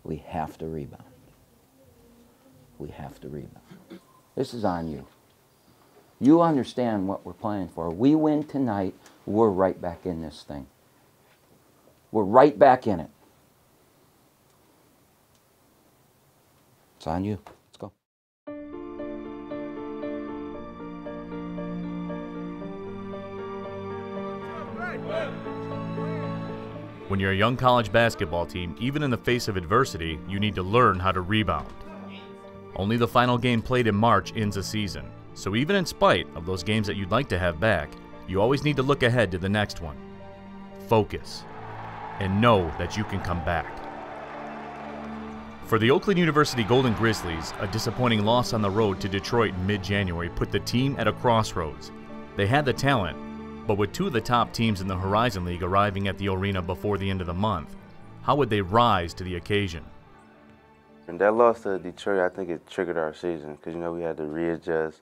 We have to rebound. We have to rebound. This is on you. You understand what we're playing for. We win tonight, we're right back in this thing. We're right back in it. It's on you. Let's go. When you're a young college basketball team, even in the face of adversity, you need to learn how to rebound. Only the final game played in March ends a season, so even in spite of those games that you'd like to have back, you always need to look ahead to the next one. Focus, and know that you can come back. For the Oakland University Golden Grizzlies, a disappointing loss on the road to Detroit in mid-January put the team at a crossroads. They had the talent, but with two of the top teams in the Horizon League arriving at the arena before the end of the month, how would they rise to the occasion? And that loss to Detroit, I think it triggered our season because, you know, we had to readjust,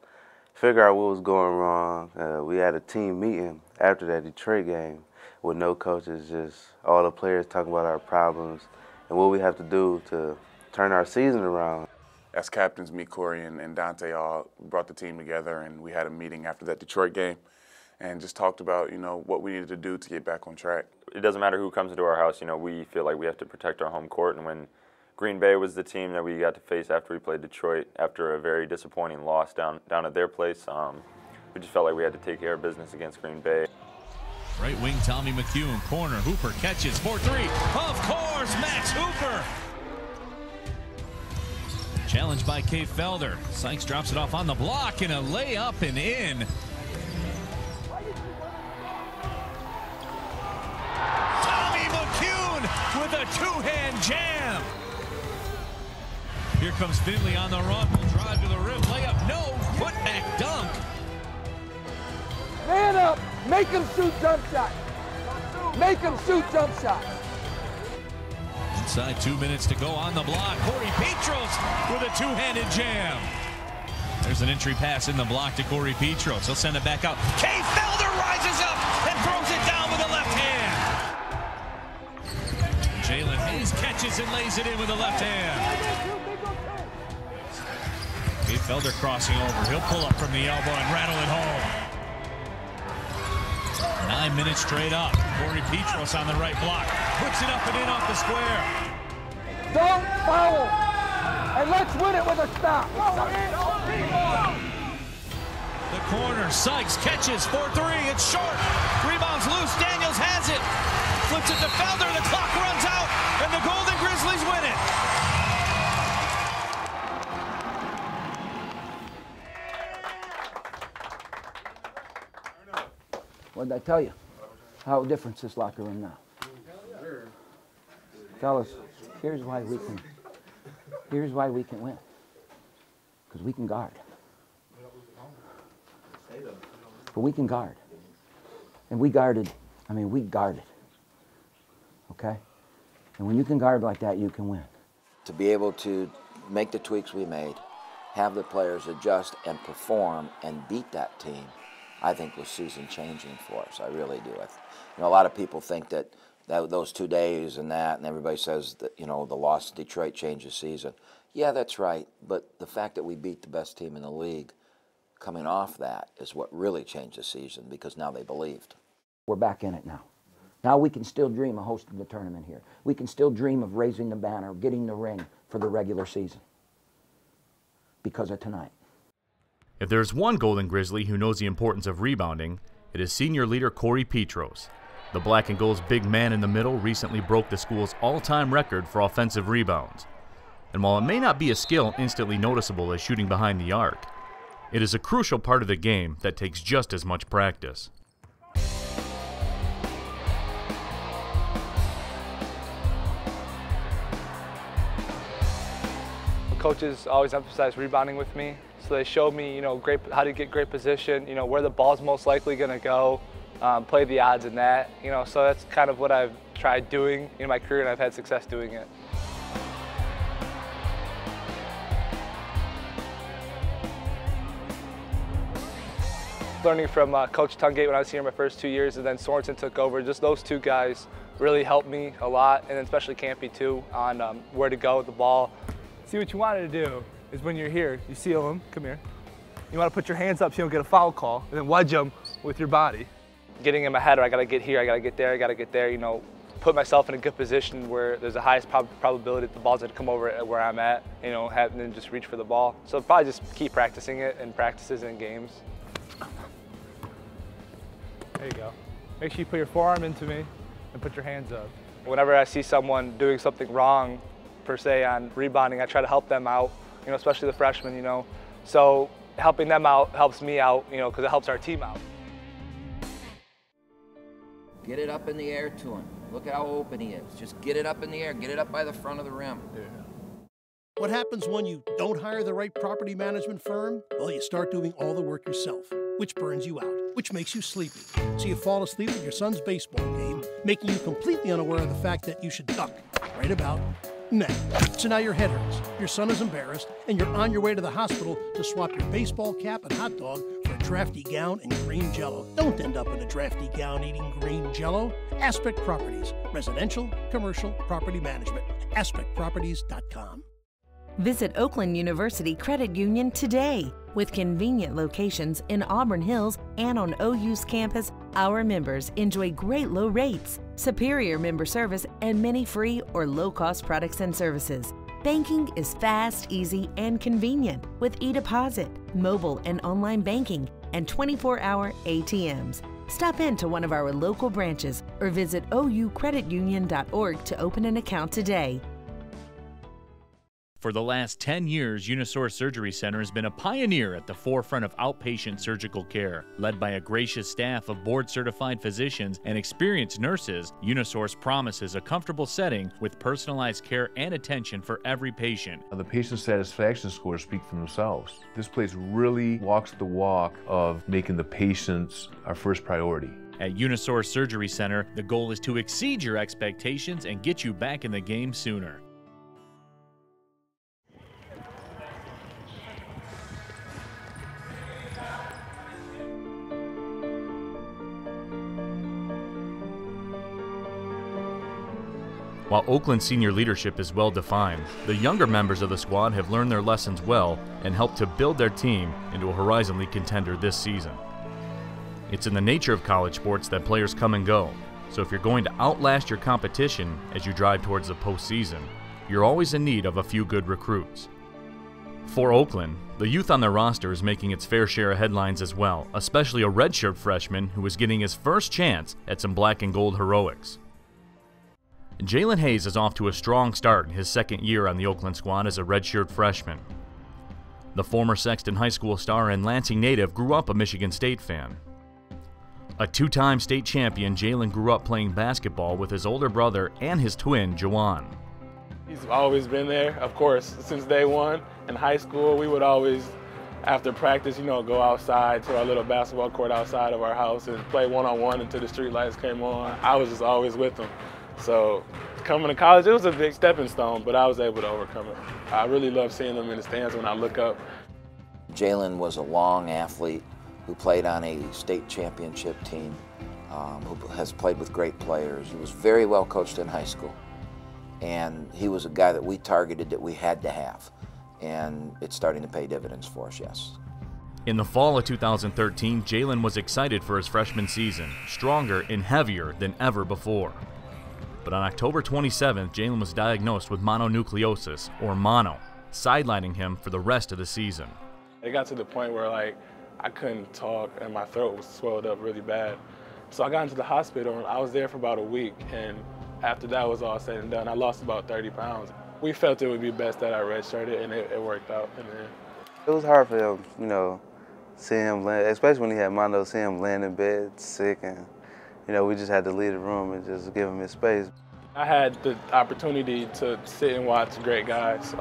figure out what was going wrong. We had a team meeting after that Detroit game with no coaches, just all the players talking about our problems and what we have to do to turn our season around. As captains, me, Corey, and Dante all brought the team together, and we had a meeting after that Detroit game and just talked about, you know, what we needed to do to get back on track. It doesn't matter who comes into our house, you know, we feel like we have to protect our home court, and when Green Bay was the team that we got to face after we played Detroit after a very disappointing loss down at their place, we just felt like we had to take care of business against Green Bay. Right wing Tommy McCune, corner, Hooper catches for three. Of course, Max Hooper. Challenged by Kay Felder. Sykes drops it off on the block and a layup and in. Tommy McCune with a two-hand jam. Here comes Finley on the run. Will drive to the rim. Layup, no. Putback dunk. Man up. Make him shoot jump shots. Make him shoot jump shots. Inside 2 minutes to go on the block. Corey Petros with a two-handed jam. There's an entry pass in the block to Corey Petros. He'll send it back out. Kay Felder rises up and throws it down with the left hand. Jalen Hayes catches and lays it in with the left hand. Kay Felder crossing over. He'll pull up from the elbow and rattle it home. 9 minutes straight up. Corey Petros on the right block. Puts it up and in off the square. Don't foul. And let's win it with a stop. The corner. Sykes catches for three. It's short. Rebounds loose. Daniels has it. Flips it to Felder. The clock runs out. And the Golden Grizzlies win it. What did I tell you? How different is this locker room now? Fellas, here's why we can win. Because we can guard. But we can guard. And we guarded. Okay? And when you can guard like that, you can win. To be able to make the tweaks we made, have the players adjust and perform and beat that team, I think was season changing for us. I really do. You know, a lot of people think that those 2 days and everybody says that, you know, the loss to Detroit changed the season. Yeah, that's right. But the fact that we beat the best team in the league coming off that is what really changed the season, because now they believed. We're back in it now. Now we can still dream of hosting the tournament here. We can still dream of raising the banner, getting the ring for the regular season because of tonight. If there's one Golden Grizzly who knows the importance of rebounding, it is senior leader Corey Petros. The Black and Gold's big man in the middle recently broke the school's all-time record for offensive rebounds. And while it may not be a skill instantly noticeable as shooting behind the arc, it is a crucial part of the game that takes just as much practice. Coaches always emphasize rebounding with me, so they showed me, you know, how to get great position, you know, where the ball's most likely going to go, play the odds in that, you know, so that's kind of what I've tried doing in my career, and I've had success doing it. Learning from Coach Tungate when I was here my first 2 years, and then Sorensen took over. Just those two guys really helped me a lot, and especially Campy too, on where to go with the ball. See, what you wanted to do is when you're here, you seal him, come here. You want to put your hands up so you don't get a foul call, and then wedge him with your body. Getting in my head, I got to get here, I got to get there, I got to get there, you know, put myself in a good position where there's the highest probability that the ball's going to come over at where I'm at, you know, and then just reach for the ball. So probably just keep practicing it in practices and games. There you go. Make sure you put your forearm into me and put your hands up. Whenever I see someone doing something wrong, per se, on rebounding, I try to help them out, you know, especially the freshmen, you know. So helping them out helps me out, you know, because it helps our team out. Get it up in the air to him. Look at how open he is. Just get it up in the air. Get it up by the front of the rim. Yeah. What happens when you don't hire the right property management firm? Well, you start doing all the work yourself, which burns you out, which makes you sleepy. So you fall asleep at your son's baseball game, making you completely unaware of the fact that you should duck right about now. So now your head hurts, your son is embarrassed, and you're on your way to the hospital to swap your baseball cap and hot dog for a drafty gown and green Jell-O. Don't end up in a drafty gown eating green Jell-O. Aspect Properties, residential, commercial, property management. AspectProperties.com. Visit Oakland University Credit Union today. With convenient locations in Auburn Hills and on OU's campus, our members enjoy great low rates, superior member service, and many free or low-cost products and services. Banking is fast, easy, and convenient with e-deposit, mobile and online banking, and 24-hour ATMs. Stop into one of our local branches or visit oucreditunion.org to open an account today. For the last 10 years, Unisource Surgery Center has been a pioneer at the forefront of outpatient surgical care. Led by a gracious staff of board-certified physicians and experienced nurses, Unisource promises a comfortable setting with personalized care and attention for every patient. The patient satisfaction scores speak for themselves. This place really walks the walk of making the patients our first priority. At Unisource Surgery Center, the goal is to exceed your expectations and get you back in the game sooner. While Oakland's senior leadership is well defined, the younger members of the squad have learned their lessons well and helped to build their team into a Horizon League contender this season. It's in the nature of college sports that players come and go, so if you're going to outlast your competition as you drive towards the postseason, you're always in need of a few good recruits. For Oakland, the youth on their roster is making its fair share of headlines as well, especially a redshirt freshman who is getting his first chance at some black and gold heroics. Jalen Hayes is off to a strong start in his second year on the Oakland squad as a redshirt freshman. The former Sexton High School star and Lansing native grew up a Michigan State fan. A two-time state champion, Jalen grew up playing basketball with his older brother and his twin, Jawan. He's always been there, of course, since day one. In high school, we would always, after practice, you know, go outside to our little basketball court outside of our house and play one-on-one until the street lights came on. I was just always with him. So coming to college, it was a big stepping stone, but I was able to overcome it. I really love seeing them in the stands when I look up. Jalen was a long athlete who played on a state championship team, who has played with great players. He was very well coached in high school. And he was a guy that we targeted that we had to have. And it's starting to pay dividends for us, yes. In the fall of 2013, Jalen was excited for his freshman season, stronger and heavier than ever before. But on October 27th, Jalen was diagnosed with mononucleosis, or mono, sidelining him for the rest of the season. It got to the point where, like, I couldn't talk and my throat was swelled up really bad. So I got into the hospital and I was there for about a week, and after that was all said and done, I lost about 30 pounds. We felt it would be best that I redshirted, and it worked out in the end. It was hard for him, you know, seeing him land, especially when he had mono, seeing him laying in bed sick, and you know, we just had to leave the room and just give him his space. I had the opportunity to sit and watch great guys,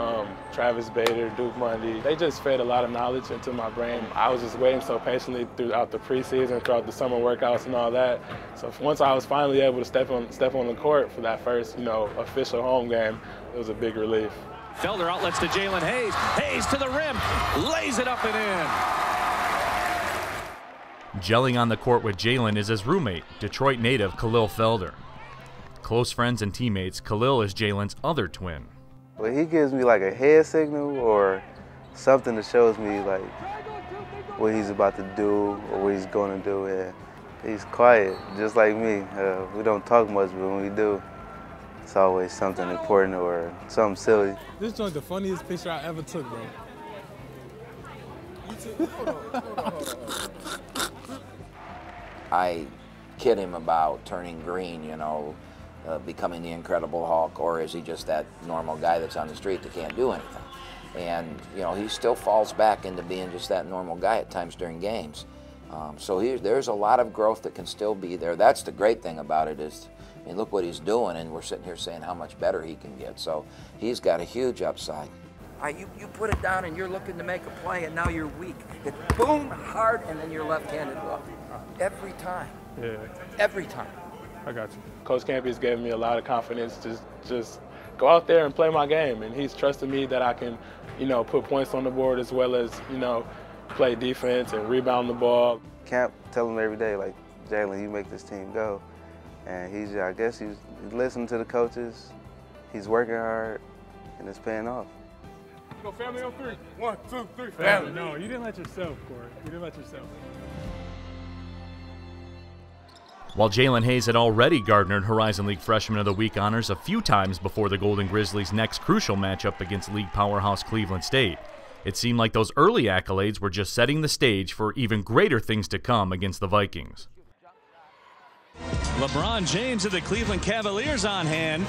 Travis Bader, Duke Mundy. They just fed a lot of knowledge into my brain. I was just waiting so patiently throughout the preseason, throughout the summer workouts and all that. So once I was finally able to step on the court for that first, you know, official home game, it was a big relief. Felder outlets to Jalen Hayes. Hayes to the rim, lays it up and in. Gelling on the court with Jalen is his roommate, Detroit native Khalil Felder. Close friends and teammates, Khalil is Jalen's other twin. Well, he gives me like a head signal or something that shows me like what he's about to do or what he's going to do. And he's quiet, just like me. We don't talk much, but when we do, it's always something important or something silly. This joint's the funniest picture I ever took, bro. I kid him about turning green, you know, becoming the Incredible Hulk, or is he just that normal guy that's on the street that can't do anything? And, you know, he still falls back into being just that normal guy at times during games. So there's a lot of growth that can still be there. That's the great thing about it is, I mean, look what he's doing, and we're sitting here saying how much better he can get. So he's got a huge upside. You put it down and you're looking to make a play, and now you're weak. It's boom, hard, and then you're left-handed hook. Every time. Yeah. Every time. I got you. Coach Campy's given me a lot of confidence to just go out there and play my game, and he's trusted me that I can, you know, put points on the board as well as, you know, play defense and rebound the ball. Camp tell him every day, like, Jalen, you make this team go. And I guess he's listening to the coaches, he's working hard, and it's paying off. Go family on three. 1, 2, 3, family. No, you didn't let yourself, Corey. You didn't let yourself. While Jalen Hayes had already garnered Horizon League Freshman of the Week honors a few times before the Golden Grizzlies' next crucial matchup against league powerhouse Cleveland State, it seemed like those early accolades were just setting the stage for even greater things to come against the Vikings. LeBron James of the Cleveland Cavaliers on hand.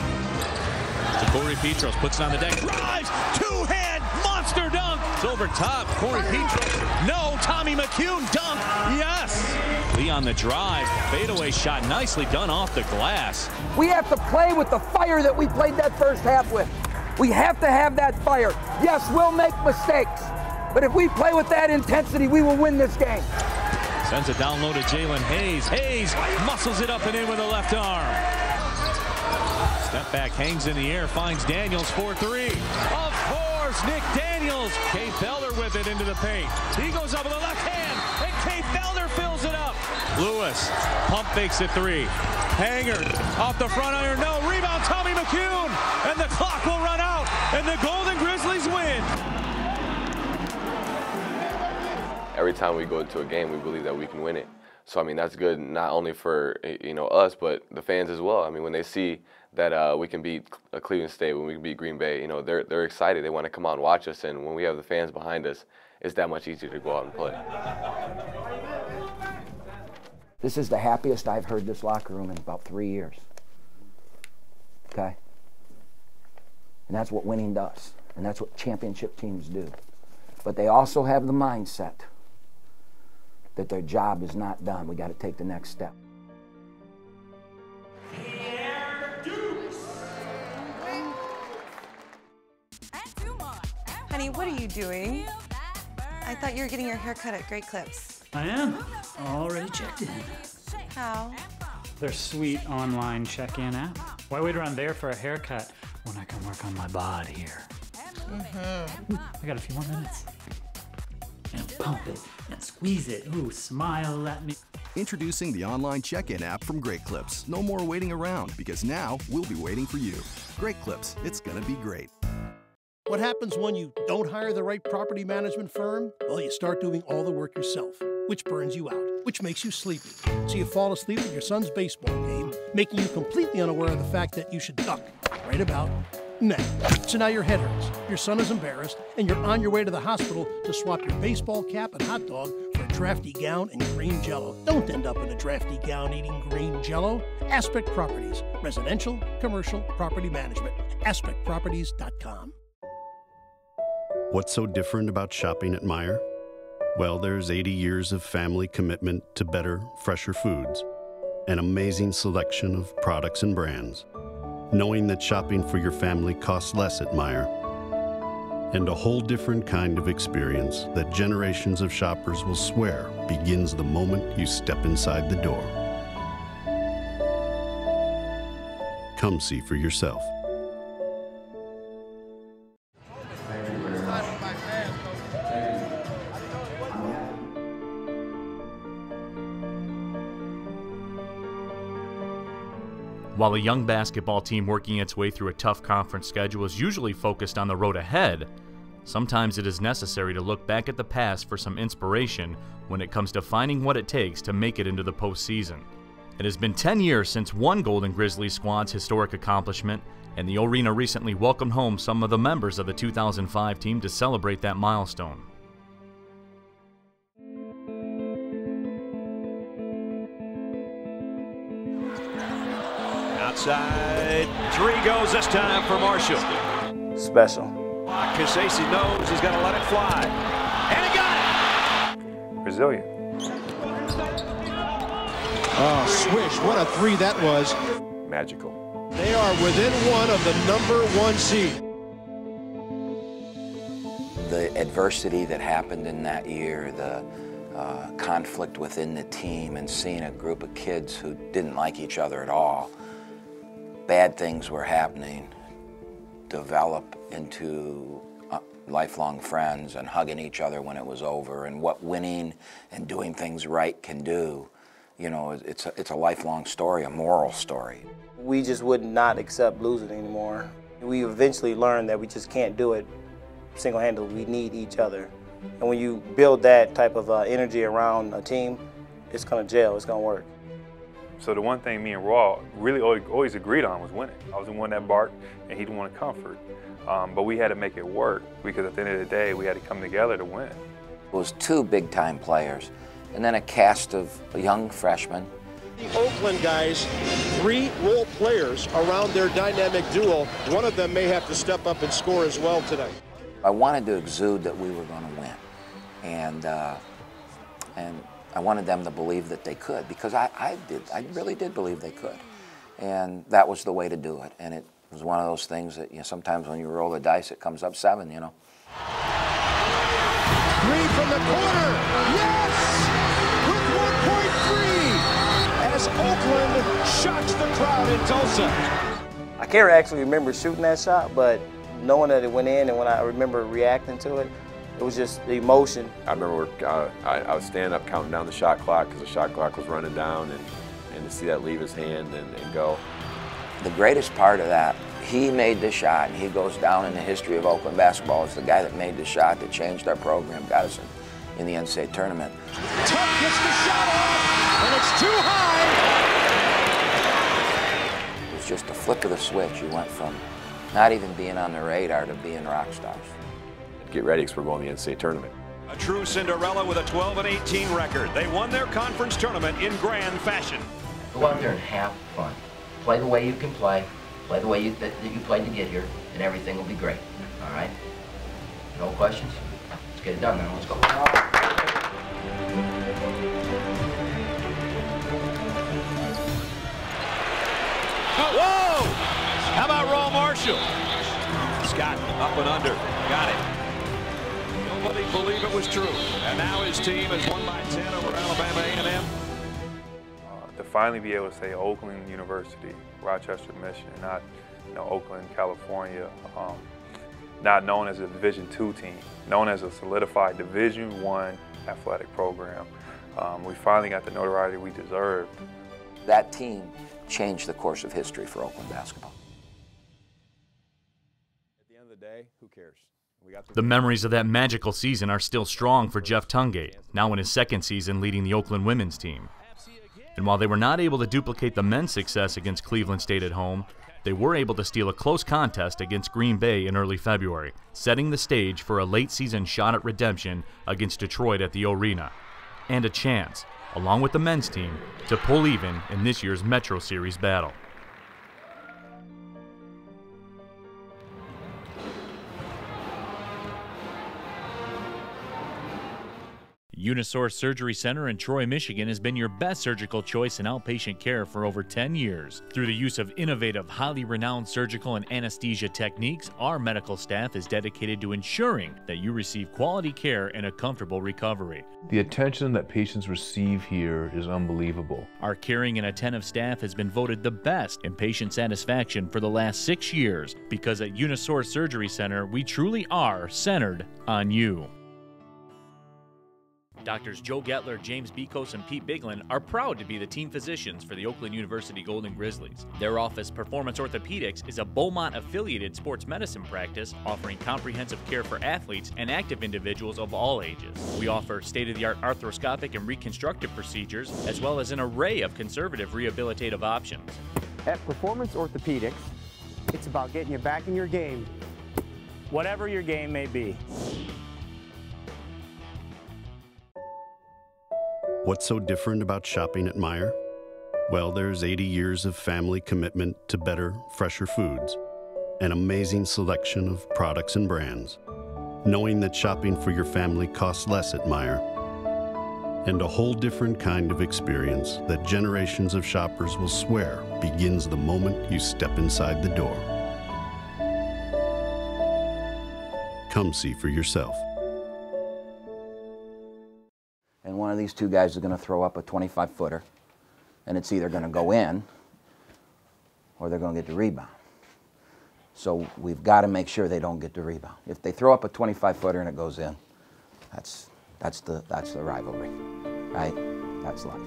Corey Petros puts it on the deck, drives, two-hand monster dunk. It's over top, Corey Petros. No, Tommy McCune dunk, yes. Lee on the drive, fadeaway shot, nicely done off the glass. We have to play with the fire that we played that first half with. We have to have that fire. Yes, we'll make mistakes, but if we play with that intensity, we will win this game. Sends it down low to Jalen Hayes. Hayes muscles it up and in with the left arm. Step back, hangs in the air, finds Daniels for three. Of course, Nick Daniels. Kay Felder with it into the paint. He goes up with the left hand, and Kay Felder fills it up. Lewis, pump fakes a three. Hanger, off the front iron, no. Rebound, Tommy McCune. And the clock will run out, and the Golden Grizzlies win. Every time we go into a game, we believe that we can win it. So, I mean, that's good not only for, you know, us, but the fans as well. I mean, when they see that we can beat Cleveland State, when we can beat Green Bay, you know, they're excited. They want to come out and watch us, and when we have the fans behind us, it's that much easier to go out and play. This is the happiest I've heard this locker room in about 3 years. Okay? And that's what winning does, and that's what championship teams do. But they also have the mindset that their job is not done. We got to take the next step. Honey, what are you doing? I thought you were getting your hair cut at Great Clips. I am. Already checked in. How? Their sweet online check-in app. Why wait around there for a haircut when I can work on my bod here? Mm-hmm. I got a few more minutes. And pump it and squeeze it. Ooh, smile at me. Introducing the online check-in app from Great Clips. No more waiting around, because now we'll be waiting for you. Great Clips, it's gonna be great. What happens when you don't hire the right property management firm? Well, you start doing all the work yourself, which burns you out, which makes you sleepy. So you fall asleep at your son's baseball game, making you completely unaware of the fact that you should duck right about now. So now your head hurts, your son is embarrassed, and you're on your way to the hospital to swap your baseball cap and hot dog for a drafty gown and green Jell-O. Don't end up in a drafty gown eating green Jell-O. Aspect Properties, residential, commercial, property management. AspectProperties.com. What's so different about shopping at Meijer? Well, there's 80 years of family commitment to better, fresher foods, an amazing selection of products and brands, knowing that shopping for your family costs less at Meijer, and a whole different kind of experience that generations of shoppers will swear begins the moment you step inside the door. Come see for yourself. While a young basketball team working its way through a tough conference schedule is usually focused on the road ahead, sometimes it is necessary to look back at the past for some inspiration when it comes to finding what it takes to make it into the postseason. It has been 10 years since one Golden Grizzlies squad's historic accomplishment, and the Arena recently welcomed home some of the members of the 2005 team to celebrate that milestone. Outside, three goes this time for Marshall. Special. Casey knows he's got to let it fly. And he got it! Resilient. Oh, swish, what a three that was. Magical. They are within one of the #1 seed. The adversity that happened in that year, the conflict within the team, and seeing a group of kids who didn't like each other at all, bad things were happening, develop into lifelong friends and hugging each other when it was over, and what winning and doing things right can do. You know, it's a lifelong story, a moral story. We just would not accept losing anymore. We eventually learned that we just can't do it single-handedly. We need each other. And when you build that type of energy around a team, it's gonna gel, it's gonna work. So the one thing me and Raw really always agreed on was winning. I was the one that barked, and he didn't want comfort. But we had to make it work, because at the end of the day, we had to come together to win. It was two big-time players, and then a cast of young freshmen. The Oakland guys, 3 role players around their dynamic duo. One of them may have to step up and score as well today. I wanted to exude that we were going to win, and I wanted them to believe that they could, because I really did believe they could, and that was the way to do it. And it was one of those things that, you know, sometimes when you roll the dice, it comes up 7, you know. 3 from the corner, yes! With 1.3, as Oakland shocks the crowd in Tulsa. I can't actually remember shooting that shot, but knowing that it went in, and when I remember reacting to it, it was just the emotion. I remember I was standing up counting down the shot clock, because the shot clock was running down, and to see that leave his hand and go. The greatest part of that, he made the shot, and he goes down in the history of Oakland basketball as the guy that made the shot that changed our program, got us in the NCAA tournament. Tuck gets the shot off, and it's too high. It was just a flip of the switch. You went from not even being on the radar to being rock stars. Get ready, because we're going to the NCAA tournament. A true Cinderella with a 12-18 record. They won their conference tournament in grand fashion. Go out there and have fun. Play the way you can play the way that you played to get here, and everything will be great. All right? No questions? Let's get it done then. Let's go. Whoa! How about Raw Marshall? Scott up and under. Got it. Nobody believed it was true. And now his team has won by 10 over Alabama A&M. To finally be able to say Oakland University, Rochester, Michigan, not Oakland, California, not known as a Division II team, known as a solidified Division I athletic program. We finally got the notoriety we deserved. That team changed the course of history for Oakland basketball. At the end of the day, who cares? The memories of that magical season are still strong for Jeff Tungate, now in his 2nd season leading the Oakland women's team. And while they were not able to duplicate the men's success against Cleveland State at home, they were able to steal a close contest against Green Bay in early February, setting the stage for a late-season shot at redemption against Detroit at the Arena, and a chance, along with the men's team, to pull even in this year's Metro Series battle. Unisource Surgery Center in Troy, Michigan has been your best surgical choice in outpatient care for over 10 years. Through the use of innovative, highly renowned surgical and anesthesia techniques, our medical staff is dedicated to ensuring that you receive quality care and a comfortable recovery. The attention that patients receive here is unbelievable. Our caring and attentive staff has been voted the best in patient satisfaction for the last 6 years, because at Unisource Surgery Center, we truly are centered on you. Doctors Joe Gettler, James Bekos, and Pete Biglin are proud to be the team physicians for the Oakland University Golden Grizzlies. Their office, Performance Orthopedics, is a Beaumont-affiliated sports medicine practice offering comprehensive care for athletes and active individuals of all ages. We offer state-of-the-art arthroscopic and reconstructive procedures, as well as an array of conservative rehabilitative options. At Performance Orthopedics, it's about getting you back in your game, whatever your game may be. What's so different about shopping at Meijer? Well, there's 80 years of family commitment to better, fresher foods, an amazing selection of products and brands, knowing that shopping for your family costs less at Meijer, and a whole different kind of experience that generations of shoppers will swear begins the moment you step inside the door. Come see for yourself. And one of these two guys is going to throw up a 25-footer, and it's either going to go in or they're going to get the rebound. So we've got to make sure they don't get the rebound. If they throw up a 25-footer and it goes in, that's the rivalry, right? That's life.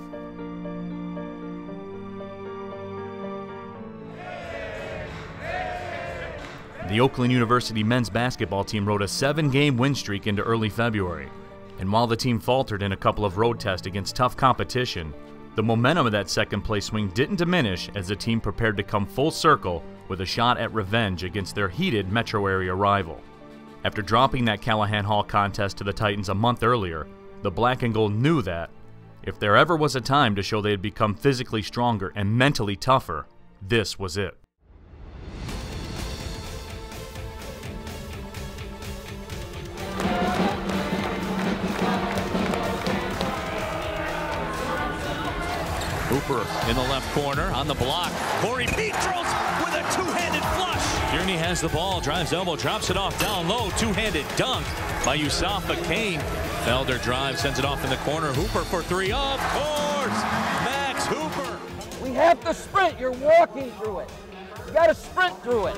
The Oakland University men's basketball team rode a 7-game win streak into early February. And while the team faltered in a couple of road tests against tough competition, the momentum of that second-place swing didn't diminish as the team prepared to come full circle with a shot at revenge against their heated metro area rival. After dropping that Callahan Hall contest to the Titans a month earlier, the Black and Gold knew that if there ever was a time to show they had become physically stronger and mentally tougher, this was it. Hooper in the left corner on the block. Corey Petros with a two-handed flush. Tierney has the ball, drives elbow, drops it off down low. Two-handed dunk by Yusafa Kane. Felder drives, sends it off in the corner. Hooper for three, of course. Max Hooper. We have to sprint. You're walking through it. You got to sprint through it.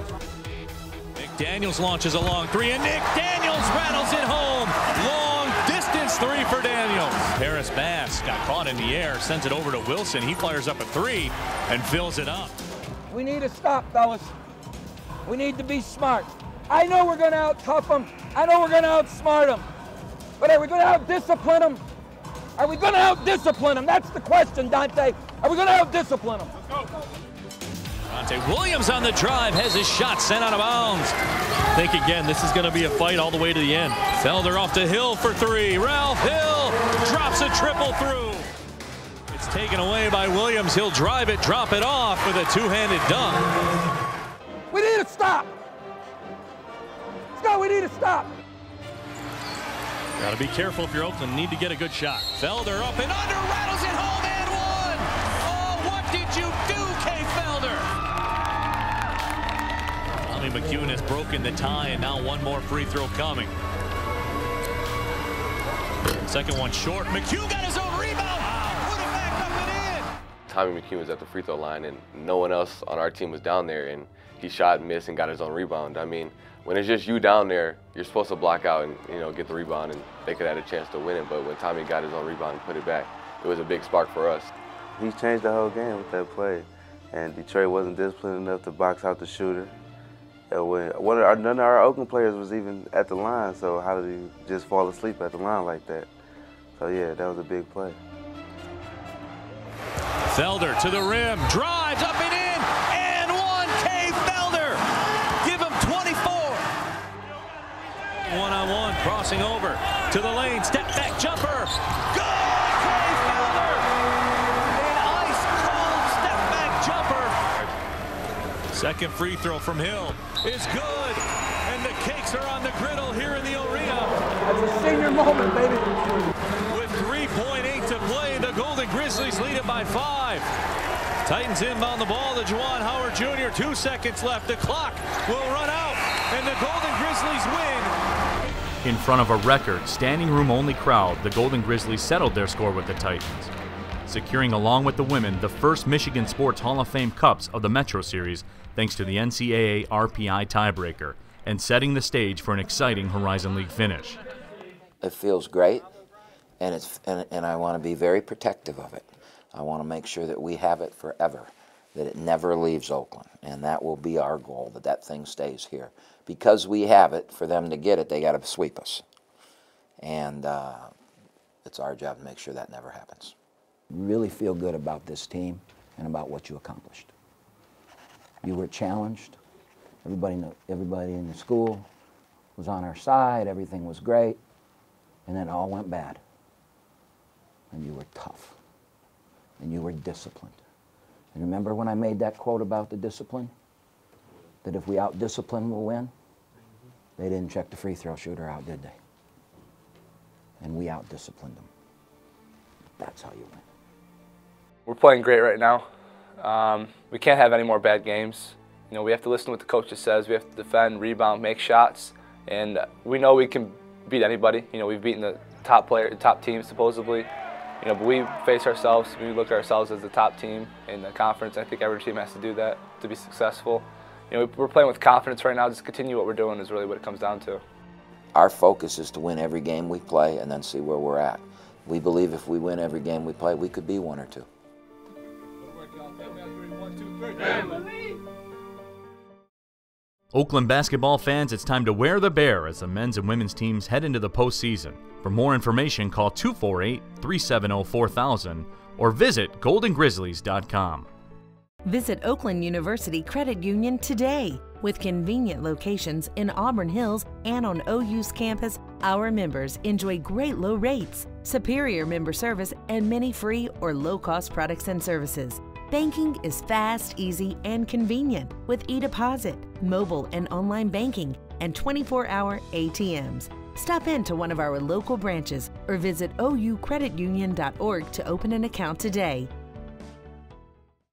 Nick Daniels launches a long three, and Nick Daniels rattles it home. Long distance three for Daniels. Paris Bass got caught in the air, sends it over to Wilson. He fires up a three and fills it up. We need to stop, fellas. We need to be smart. I know we're going to out-tough them. I know we're going to outsmart them. But are we going to out-discipline them? Are we going to out-discipline them? That's the question, Dante. Are we going to out-discipline them? Dante Williams on the drive, has his shot sent out of bounds. Think again, this is going to be a fight all the way to the end. Felder off to Hill for three. Ralph Hill drops a triple through. It's taken away by Williams. He'll drive it, drop it off with a two-handed dunk. We need to stop. Scott, we need to stop. Got to be careful if you're Oakland. Need to get a good shot. Felder up and under, rattles it home and one. Oh, what did you do, Kay Felder? Tommy McEwen has broken the tie, and now one more free throw coming. Second one short. McEwen got his own rebound. Put it back up and in. Tommy McEwen was at the free throw line, and no one else on our team was down there, and he shot and missed and got his own rebound. I mean, when it's just you down there, you're supposed to block out and get the rebound, and they could have had a chance to win it. But when Tommy got his own rebound and put it back, it was a big spark for us. He changed the whole game with that play, and Detroit wasn't disciplined enough to box out the shooter. None of our Oakland players was even at the line, so how did he just fall asleep at the line like that? So yeah, that was a big play. Felder to the rim, drives up and in, and one. Kay Felder, give him 24. One-on-one, crossing over to the lane, step back jumper. Good, Kay Felder, an ice-cold step back jumper. Second free throw from Hill is good, and the Cakes are on the griddle here in the arena. That's a senior moment, baby. With 3.8 to play, the Golden Grizzlies lead it by 5. Titans inbound the ball to Juwan Howard Jr. 2 seconds left. The clock will run out, and the Golden Grizzlies win. In front of a record, standing room only crowd, the Golden Grizzlies settled their score with the Titans, securing along with the women the first Michigan Sports Hall of Fame Cups of the Metro Series thanks to the NCAA RPI tiebreaker, and setting the stage for an exciting Horizon League finish. It feels great, and I want to be very protective of it. I want to make sure that we have it forever, that it never leaves Oakland, and that will be our goal, that that thing stays here. Because we have it, for them to get it, they got to sweep us. And it's our job to make sure that never happens. Really feel good about this team and about what you accomplished. You were challenged. Everybody in the school was on our side. Everything was great. And then it all went bad. And you were tough. And you were disciplined. And remember when I made that quote about the discipline? That if we out-discipline, we'll win? They didn't check the free throw shooter out, did they? And we out-disciplined them. That's how you win. We're playing great right now. We can't have any more bad games. You know, we have to listen to what the coach says. We have to defend, rebound, make shots, and we know we can beat anybody. You know, we've beaten the top teams supposedly. You know, but we face ourselves. We look at ourselves as the top team in the conference. I think every team has to do that to be successful. You know, we're playing with confidence right now. Just continue what we're doing is really what it comes down to. Our focus is to win every game we play and then see where we're at. We believe if we win every game we play, we could be 1 or 2. Oakland basketball fans, it's time to wear the bear as the men's and women's teams head into the postseason. For more information, call 248-370-4000 or visit goldengrizzlies.com. Visit Oakland University Credit Union today. With convenient locations in Auburn Hills and on OU's campus, our members enjoy great low rates, superior member service, and many free or low-cost products and services. Banking is fast, easy, and convenient with e-deposit, mobile and online banking, and 24-hour ATMs. Stop in to one of our local branches or visit oucreditunion.org to open an account today.